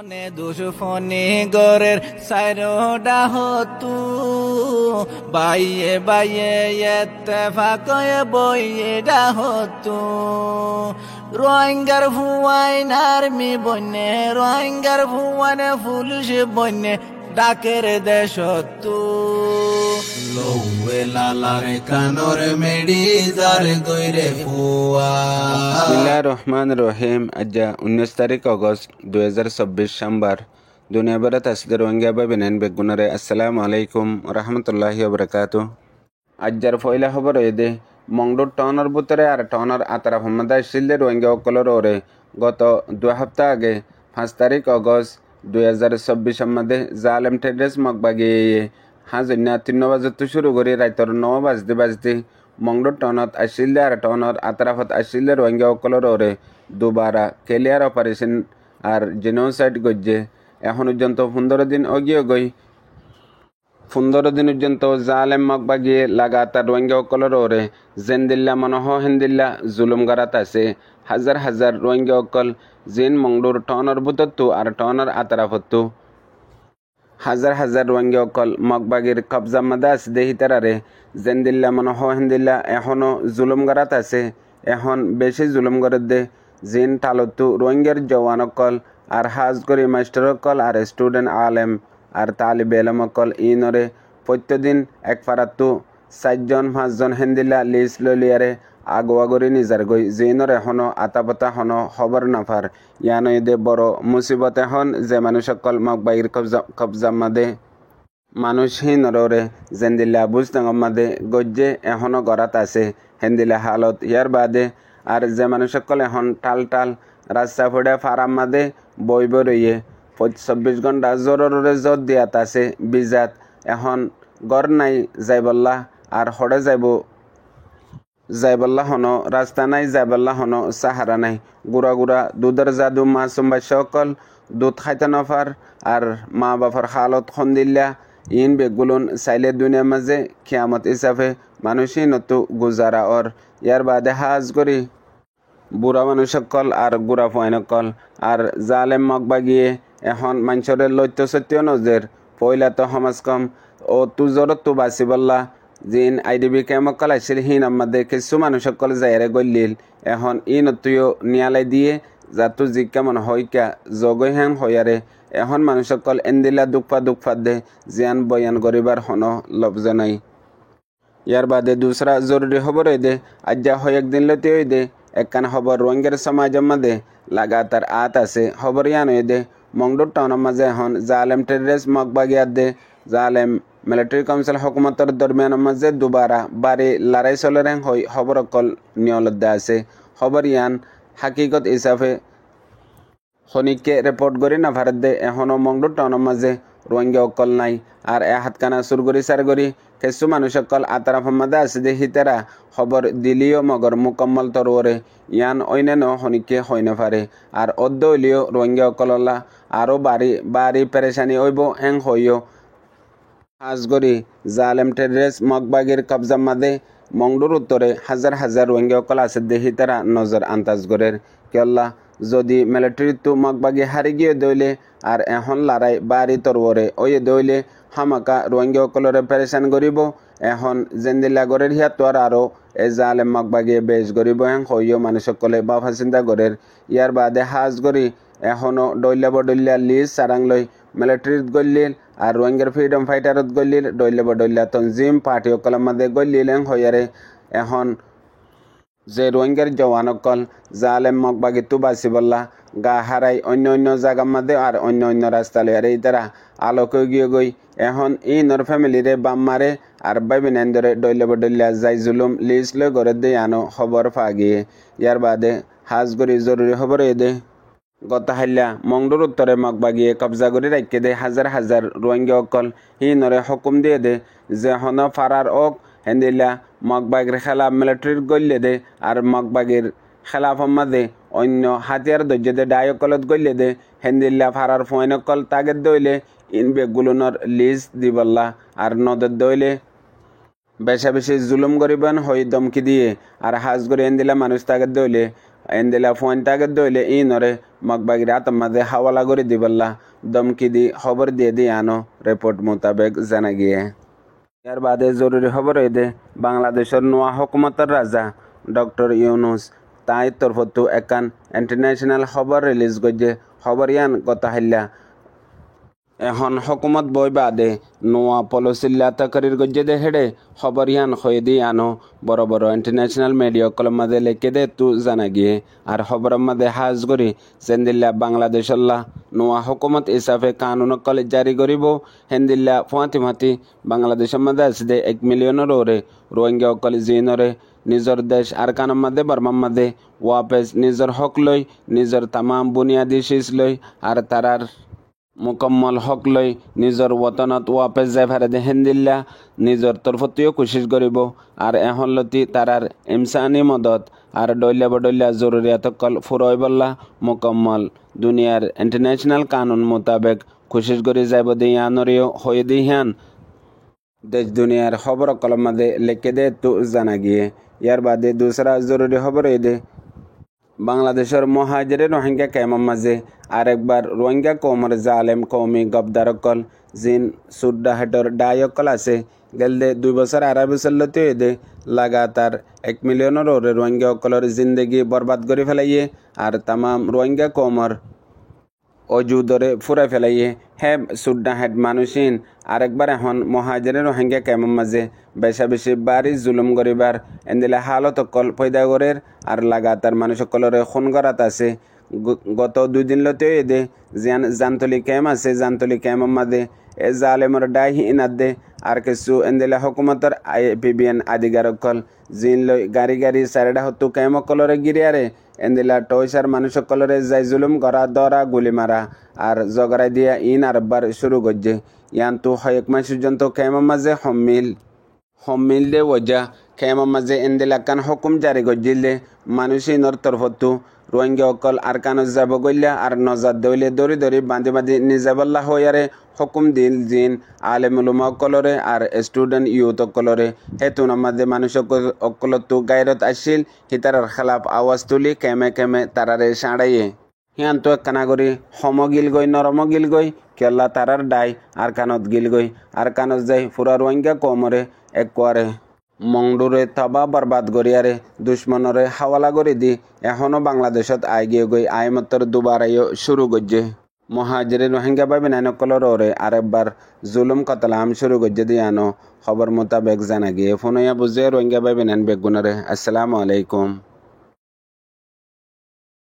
মনে দুশফনি গরের সাইরোডা হতু বাইয়ে বাইয়ে ইত্তেফাকয়ে বইয়েডা হতু রোহিঙ্গার ভুয়াইনার মি বন্যে রোহিঙ্গার ভুয়ানে পুলিশ বন্যে ডাকের দেশতু লৌয়ে লালারে কানর মেডি জার গইরে ফুয়া। বিসমিল্লাহির রহমানির রহিম। আজ 19 তারিখ অগস্ট 2024 সোমবার। দুনিয়া ভরত আসলে রোহিঙ্গা বেনেন বেগুনারে আসসালামু আলাইকুম রহমতুল্লাহি ওবরাকাতুহ। আজ্জার ফয়লা খবর এদে মংডুর টনের ভিতরে আর টনের আতরা মোহাম্মদ আসলে রোহিঙ্গা অকলর ওরে গত 2 সপ্তাহ আগে 5 তারিখ অগস্ট 2024 মধ্যে জালেম টেড্রেস মগবাগিয়ে হাজন্যা 3 বাজতে শুরু করে রাইতর 9 বাজতে মংডুর টনত আসলে আর টনের আতরাফত আসলে রোহিঙ্গা অকলর ওরে দুবারা ক্লিয়ার অপারেশন আর জেনোসাইড গজ্জে এখন পর্যন্ত 15 দিন অগিয়ে গই 15 দিন পর্যন্ত জালেম মগবাগিয়ে লাগাতার রোহিঙ্গা অকলর ওরে জেন্দিল্লা মনহ হিন্দিল্লা জুলুম গারাত আছে হাজার হাজার রোহিঙ্গা অকল জিন মংডুর টনের বুতত্তু আর টনের আতরাফত্তু হাজার হাজার রোহিঙ্গা অকল মগবাগির কবজা মাদা আছে দেহিতারারে জেন্দিল্লা মনহ হিন্দিল্লা এখনও জুলুম গারাত আছে এখন বেশি জুলুম গরত দে জিন টালত্তু রোহিঙ্গার জওয়ান অকল আর হাজ করি মাস্টার অকল আর স্টুডেন্ট আলেম আর তালিব এলম অকল ইনরে প্রত্যেকদিন এক ফারাত্তু 4-5 জন হিন্দিল্লা লিস ললিয়ারে আগুয়াগরি নিজার গই জিনর এখনো আতাপতা হন খবর নাফার ইয়ানো এদে বড় মুসিবত এখন যে মানুষ অকল মগবাগির কবজা মাদে মানুষহীনরে জেন্দিল্লা বুঝতাঙ্গম মাদে গজ্জে এখনো গড়াত আছে হেন্দিল্লা হালত ইয়ার বাদে আর যে মানুষ সকল এখন টাল টাল রাস্তা ফুড়ে ফারাম মাদে বই রইয়ে 24 ঘন্টা জোরে জোর দিয়াত আছে বিজাত এখন গড় নাই যাইবল্লা আর হড়ে যাইবল্লা হনো রাস্তা নাই যাইবল্লা হনো সাহারা নাই গুড়া গুড়া দুধের জাদু মাসুম বাচ্চা সকল দুধ খাইতে নফার আর মা বাবার হালত খন্দিল্লা ইন বেগুলুন চাইলে দুনিয়ার মাঝে খিয়ামত হিসাবে মানুষই নতু গুজারা ওর ইয়ার বাদে হাজ করি বুড়া মানুষ সকল আর গুড়া ফয়ন সকল আর জালেম মগবাগিয়ে এখন মানুষের লত্য সত্য নজর পয়লা তো সমাজ কম ও তুজরত তো বাঁচি বললা জিন আইডিবি কেমকল আসছিল হিন আমাদের কিছু মানুষ সকল যাইরে গলিল এখন ইন তুইও নিয়ালাই দিয়ে যাতু জি কেমন হইকা জগই হ্যাং হইয়ারে এখন মানুষ সকল এন্দিলা দুঃখা দে জিয়ান বয়ান গরিবার হন লব্জ নাই। ইয়ার বাদে দুসরা জরুরি খবর দে আজ্জা হয় একদিন লতে দে একখান খবর রোহিঙ্গার সমাজের মাঝে লাগাতার আত আছে খবর ইয়ান দে মংডুর টাউনের মাঝে এখন জালেম টেররিস্ট মগবাগিয়াত দে জালেম মিলিটারি কাউন্সিল হুকুমতর দরমিয়ানের মাঝে দুবারা বাড়ি লড়াই চলেন হই খবর অকল নিয়লদ্দে আছে খবর ইয়ান হাকিকত হিসাবে খনিককে রিপোর্ট করি না ভারত দে এখনও মংডুর টাউনের মাঝে রোহিঙ্গা অকল নাই আর এ হাতখানা সুরগরি সারগরি কিছু মানুষ অকল আতারাফ মাদে আছে দে হিতেরা খবর দিলিও মগর মুকম্মল তরওরে ইয়ান অন্যান্য খনিককে হয় না পারে আর অদ্য হইলেও রোহিঙ্গা অকললা আরও বাড়ি পেরেশানি হইব হেং হইও হাজগরি জালেম টেররিস্ট মগবাগির কবজা মাদে মংডুর উত্তরে হাজার হাজার রোহিঙ্গা অকল আছে দেহি তারা নজর আন্তাজ গরের কেল্লা যদি মিলিটারি তো মগবাগি হারি গিয়ে দইলে আর এখন লড়াই বাড়ি তরওরে ওই দইলে হামাকা রোহিঙ্গা অকলরে পেরেশান করিব এখন জেন্দিল্লা গরের হিয়াত আর আরও এ জালেম মগবাগিয়ে বেশ গরিব হেং হইও মানুষ সকলে বাফা চিন্তা গরের ইয়ার বাদে হাজ গরি এখনও ডইল্লা লিজ সারাং লই মিলিটারিত গলিল আর রোহিঙ্গার ফ্রিডম ফাইটারত গলিল ডইল্লা তনজিম পার্টি অকলের মাঝে গলিল হেং হইয়ারে এখন যে রোহিঙ্গার জওয়ান অকল জালেম মগবাগি তু বাসি বললা গা হারাই অন্য জায়গার মাঝে আর অন্য রাস্তা লইয়ারে ইতারা আলোকে গিয়ে গই এখন ইনর ফ্যামিলিরে বাম মারে আর বাইবিনেন্দরে ডইল্লা যাই জুলুম লিজ লই গড়ে দিয়ে আনো খবর ফাগিয়ে ইয়ার বাদে হাজ গরি জরুরি খবর দে গত হাইলা মংডুর উত্তরে মগবাগিয়ে কবজা করে রাখে দে হাজার হাজার রোহিঙ্গা অকল হিনরে হুকুম দিয়ে দে যে হন ফারার ওক হেন্দিল্লা মগবাগির খেলাফ মিলিটারির গল্লে দে আর মগবাগির খেলাফ মাদে অন্য হাতিয়ার দৈর্য দে ডায়কলত গল্লে দে হেন্দিল্লা ফারার ফোন অকল তাগের দইলে ইন বেগুলুনর লিজ দিবল্লা আর নদের দইলে বেশা বেশি জুলুম গরিবান হই দমকি দিয়ে আর হাজ করে এন দিলা মানুষ তাকে দইলে এন্দিলা ফোনটাকে দইলে ইনরে মগবাগিরা আতমাদে হাওয়ালা করে দিবল্লা দমকি দি খবর দিয়ে দি আনো রিপোর্ট মোতাবেক জানা গিয়ে। ইয়ার বাদে জরুরি খবর দে বাংলাদেশের নোয়া হুকুমতের রাজা ডক্টর ইউনুস তাই তরফতো একান ইন্টারন্যাশনাল খবর রিলিজ করছে। খবর ইয়ান কথা হাইলা এখন হকুমত বই বাদে নোয়া পলসিল্লা তকরির গজ্জে দে হেডে খবর ইয়ান হয়ে দি আনো বড় বড় ইন্টারন্যাশনাল মিডিয়া কলম মাদে লেখে দে তু জানা গিয়ে। আর খবর মাদে হাজ করি সেন্দিল্লা বাংলাদেশল্লা নোয়া হুকুমত হিসাবে কানুন কল জারি করিব হেন্দিল্লা ফাঁতি বাংলাদেশের মাদে আছে দে 1 মিলিয়নের ওরে রোহিঙ্গা অকল জিনরে নিজর দেশ আর কানম মাদে বর্মার মাদে ওয়াপেস নিজর হক লই নিজর তামাম বুনিয়াদি শীষ লই আর তারার মুকম্মল হক লই নিজর ওতনত ওয়াপেস যাই ভারে দে হেন্দিল্লা নিজর তরফতিও কোশিশ করিব। আর এহনলতি তারার ইমসানি মদত আর ডইলা জরুরিয়াত কল ফুরই বল্লা মুকম্মল দুনিয়ার ইন্টারন্যাশনাল কানুন মোতাবেক কোশিশ করি যাইব দিয়ানরিও হয়ে দিহান দেশ দুনিয়ার খবর কলম মাদে লেখে দে তু জানা গিয়ে। ইয়ার বাদে দুসরা জরুরি খবর দে বাংলাদেশের মহাজিরে রোহিঙ্গা ক্যাম্পের মাঝে আরেকবার রোহিঙ্গা কৌমের জালেম কৌমি গবদারকল জিন সুড্ডাহাটর ডায়কল আছে গেলদে 2 বছর 2.5 বছর লতে দে লাগাতার 1 মিলিয়নের ওরে রোহিঙ্গা অকলর জিন্দগি বরবাদ করে ফেলাইয়ে আর তামাম রোহিঙ্গা কৌমর অজুদরে ফুরাই ফেলাইয়ে হ্যাঁ সুড্ডাহাট মানুষিন আরেকবার এখন মহাজিরে রোহিঙ্গা ক্যাম্পের মাঝে বেশি বাড়ি জুলুম করিবার এন্দিলে হালত অকল পয়দা করের আর লাগাতার মানুষ অকলরে খুন করাত আছে। গত 2 দিন লতে দে জান্তলি ক্যাম্প আছে জান্তলি ক্যাম্পের মাঝে এ জালেমর ডাই ইনাদ দে আর কিছু এন্দিলে হুকুমতর IPBN আধিকারকল জিন লই গাড়ি সাইডা হতো ক্যাম্প অকলরে গিরিয়ারে এন্দিলা টয়সার মানুষ অকলরে যাই জুলুম করা দরা গুলি মারা আর জগরাই দিয়া ইন আরবার শুরু করছে। ইয়ান তো 1 মাস পর্যন্ত ক্যাম্পের মাঝে হমিল দে ওজা ক্যাম্পের মাঝে এন্দিলা কান হুকুম জারি করছিল দে মানুষ ইনর তরফতো রোহিঙ্গা অকল আর কানত যাব গইলা আর নজার দইলে দরি বাঁধি নিজাবল্লা হইয়ারে হুকুম দিল জিন আলেম উলমা অকলরে আর স্টুডেন্ট ইউথ অকলরে হেতু নামাদে মানুষ অকলতো গায়রত আসিল হিতারার খেলাফ আওয়াজ তুলি কেমে তারারে সাঁড়াইয়ে হিয়ান তো একখানা করি হম গিল গই নরম গিল গই কেল্লা তারার ডাই আর কানত গিল গই আর কানত যাই পুরা রোহিঙ্গা কমরে একবারে মংডুরে তবা বরবাদ করিয়ারে দুশ্মনরে হাওয়ালা করে দি এখনো বাংলাদেশত গিয়ে গই আইমতর দুবারাইও শুরু করছে। মহাজিরে রোহিঙ্গা ভাবে নাইনকলর ওরে আরেকবার জুলুম কতলাম শুরু করছে দিয়ানো খবর মোতাবেক জানা গিয়ে ফোনয়া বুঝে রোহিঙ্গা ভাবে নেন বেগুনারে। আসসালামু আলাইকুম।